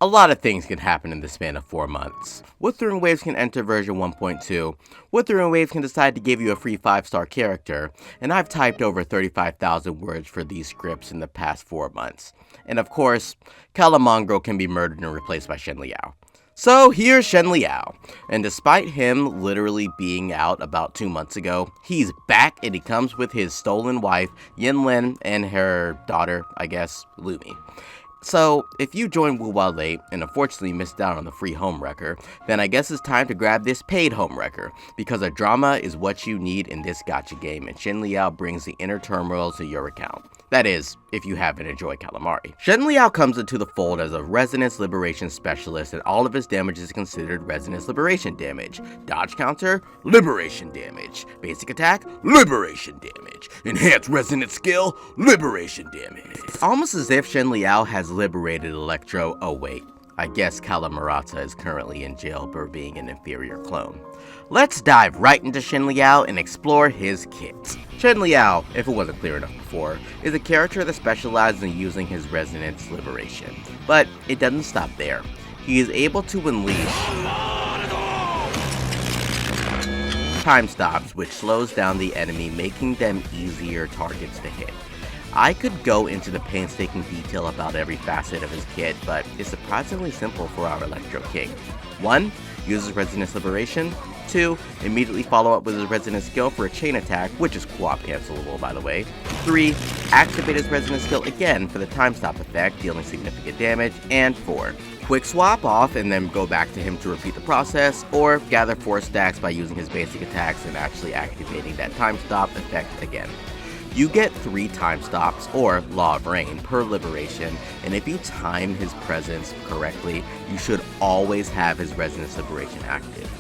A lot of things can happen in the span of 4 months. Wuthering Waves can enter version 1.2, Wuthering Waves can decide to give you a free 5-star character, and I've typed over 35,000 words for these scripts in the past 4 months. And of course, Calamongro can be murdered and replaced by Xiangli Yao. So here's Xiangli Yao, and despite him literally being out about 2 months ago, he's back and he comes with his stolen wife, Yinlin, and her daughter, I guess, Lumi. So, if you joined WoWa late and unfortunately missed out on the free home wrecker, then I guess it's time to grab this paid home wrecker, because a drama is what you need in this gacha game, and Xiangli Yao brings the inner turmoil to your account. That is, if you happen to enjoy calamari. Xiangli Yao comes into the fold as a resonance liberation specialist, and all of his damage is considered resonance liberation damage. Dodge counter, liberation damage. Basic attack, liberation damage. Enhanced resonance skill, liberation damage. Almost as if Xiangli Yao has liberated Electro. Oh wait, I guess Calamorata is currently in jail for being an inferior clone. Let's dive right into Xiangli Yao and explore his kit. Xiangli Yao, if it wasn't clear enough before, is a character that specializes in using his resonance liberation. But it doesn't stop there. He is able to unleash time stops, which slows down the enemy, making them easier targets to hit. I could go into the painstaking detail about every facet of his kit, but it's surprisingly simple for our Electro King. 1. Uses Resonance Liberation. 2. Immediately follow up with his Resonance skill for a chain attack, which is co-op cancelable by the way. 3. Activate his Resonance skill again for the time stop effect, dealing significant damage. And 4. Quick swap off and then go back to him to repeat the process, or gather 4 stacks by using his basic attacks and actually activating that time stop effect again. You get 3 time stops, or Law of Rain, per liberation, and if you time his presence correctly, you should always have his Resonance Liberation active.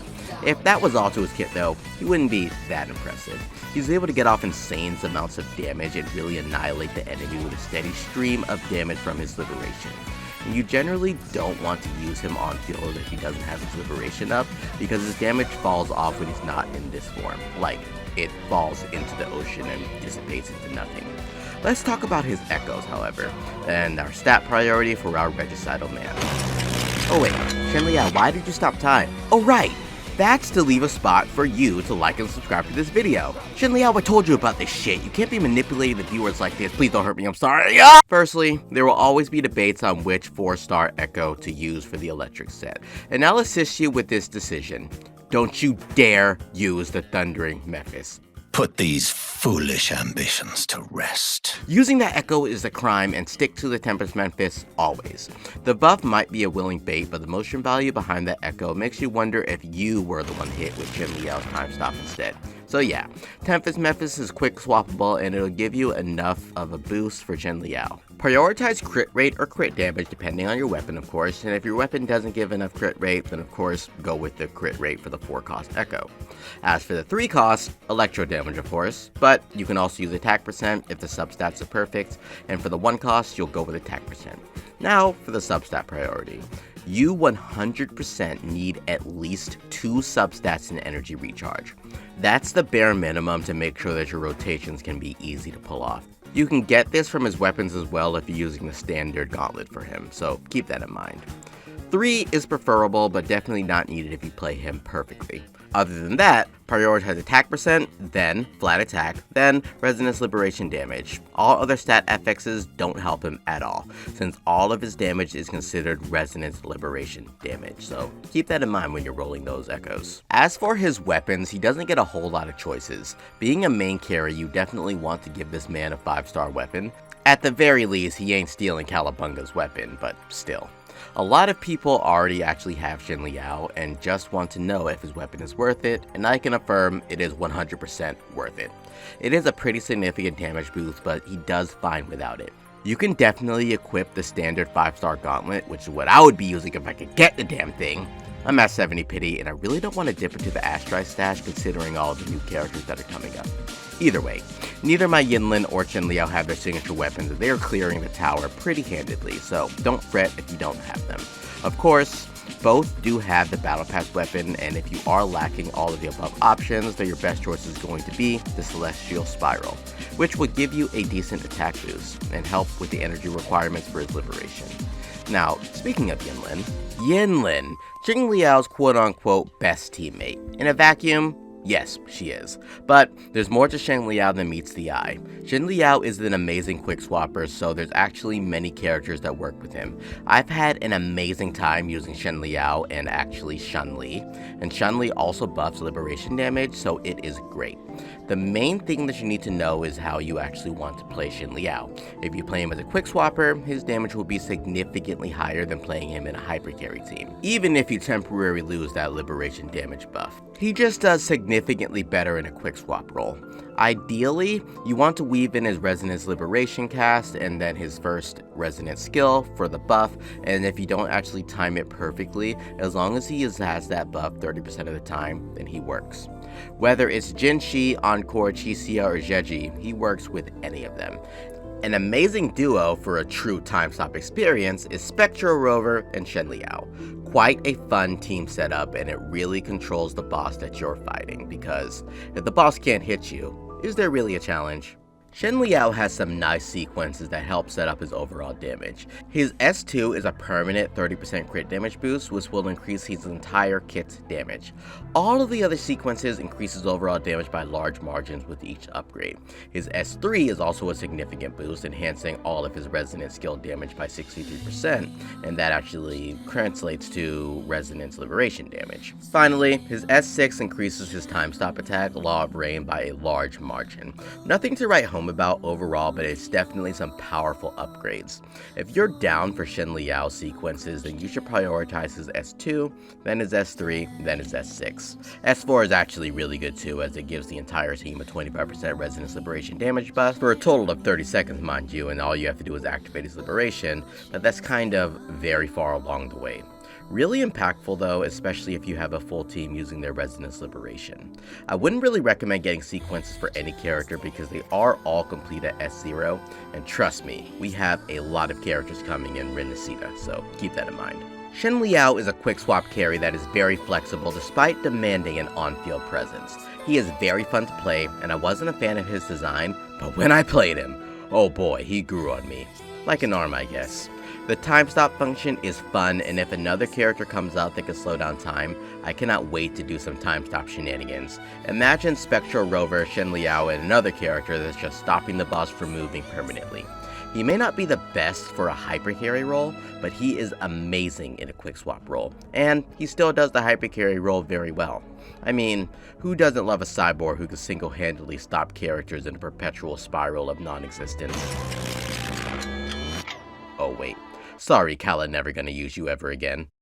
If that was all to his kit though, he wouldn't be that impressive. He's able to get off insane amounts of damage and really annihilate the enemy with a steady stream of damage from his liberation. And you generally don't want to use him on field if he doesn't have his liberation up, because his damage falls off when he's not in this form. Like, it falls into the ocean and dissipates into nothing. Let's talk about his echoes, however, and our stat priority for our regicidal man. Oh wait, Xiangli Yao, why did you stop time? Oh right! That's to leave a spot for you to like and subscribe to this video. Xiangli Yao, I told you about this shit. You can't be manipulating the viewers like this. Please don't hurt me, I'm sorry. Ah! Firstly, there will always be debates on which 4-star echo to use for the electric set, and I'll assist you with this decision. Don't you dare use the Thundering Mephis. Put these foolish ambitions to rest. Using that echo is a crime, and stick to the Tempest Memphis always. The buff might be a willing bait, but the motion value behind that echo makes you wonder if you were the one hit with Xiangli Yao's time stop instead. So yeah, Tempest Memphis is quick swappable, and it'll give you enough of a boost for Xiangli Yao. Prioritize crit rate or crit damage depending on your weapon, of course, and if your weapon doesn't give enough crit rate, then of course go with the crit rate for the 4-cost echo. As for the 3-cost, electro damage of course, but you can also use attack percent if the substats are perfect, and for the 1-cost, you'll go with attack percent. Now for the substat priority. You 100% need at least 2 substats in energy recharge. That's the bare minimum to make sure that your rotations can be easy to pull off. You can get this from his weapons as well if you're using the standard gauntlet for him, so keep that in mind. 3 is preferable, but definitely not needed if you play him perfectly. Other than that, prioritize attack percent, then flat attack, then resonance liberation damage. All other stat FXs don't help him at all, since all of his damage is considered resonance liberation damage, so keep that in mind when you're rolling those echoes. As for his weapons, he doesn't get a whole lot of choices. Being a main carry, you definitely want to give this man a 5-star weapon. At the very least, he ain't stealing Calabunga's weapon, but still. A lot of people already actually have Xiangli Yao and just want to know if his weapon is worth it, and I can affirm it is 100% worth it. It is a pretty significant damage boost, but he does fine without it. You can definitely equip the standard 5-star gauntlet, which is what I would be using if I could get the damn thing. I'm at 70 pity, and I really don't want to dip into the Astrai stash considering all of the new characters that are coming up. Either way, neither my Yinlin or Xiangli Yao have their signature weapons, and they are clearing the tower pretty handedly, so don't fret if you don't have them. Of course, both do have the Battle Pass weapon, and if you are lacking all of the above options, then your best choice is going to be the Celestial Spiral, which will give you a decent attack boost and help with the energy requirements for his liberation. Now, Speaking of Yinlin, Xiangli Yao's quote-unquote best teammate. In a vacuum, yes, she is. But there's more to Xiangli Yao than meets the eye. Xiangli Yao is an amazing quickswapper, so there's actually many characters that work with him. I've had an amazing time using Xiangli Yao and actually Xiangli, and Xiangli also buffs liberation damage, so it is great. The main thing that you need to know is how you actually want to play Xiangli Yao. If you play him as a quickswapper, his damage will be significantly higher than playing him in a hypercarry team, even if you temporarily lose that liberation damage buff. He just does significantly better in a quickswap role. Ideally, you want to weave in his Resonance Liberation cast and then his first Resonance skill for the buff, and if you don't actually time it perfectly, as long as he has that buff 30% of the time, then he works. Whether it's Jinshi, Encore, Chixia, or Zheji, he works with any of them. An amazing duo for a true time stop experience is Spectral Rover and Xiangli Yao. Quite a fun team setup, and it really controls the boss that you're fighting, because if the boss can't hit you, is there really a challenge? Xiangli Yao has some nice sequences that help set up his overall damage. His S2 is a permanent 30% crit damage boost, which will increase his entire kit's damage. All of the other sequences increases overall damage by large margins with each upgrade. His S3 is also a significant boost, enhancing all of his resonance skill damage by 63%, and that actually translates to resonance liberation damage. Finally, his S6 increases his time stop attack, Law of Rain, by a large margin. Nothing to write home about overall, but it's definitely some powerful upgrades. If you're down for Xiangli Yao sequences, then you should prioritize his S2, then his S3, then his S6. S4 is actually really good too, as it gives the entire team a 25% resonance liberation damage buff, for a total of 30 seconds mind you, and all you have to do is activate his liberation, but that's kind of very far along the way. Really impactful though, especially if you have a full team using their Resonance Liberation. I wouldn't really recommend getting sequences for any character because they are all complete at S0, and trust me, we have a lot of characters coming in Renacita, so keep that in mind. Xiangli Yao is a quick swap carry that is very flexible despite demanding an on-field presence. He is very fun to play, and I wasn't a fan of his design, but when I played him, oh boy, he grew on me. Like an arm, I guess. The time stop function is fun, and if another character comes out that can slow down time, I cannot wait to do some time stop shenanigans. Imagine Spectral Rover, Xiangli Yao, and another character that's just stopping the boss from moving permanently. He may not be the best for a hypercarry role, but he is amazing in a quick swap role, and he still does the hypercarry role very well. I mean, who doesn't love a cyborg who can single-handedly stop characters in a perpetual spiral of non-existence? Oh wait. Sorry, Kala, never gonna use you ever again.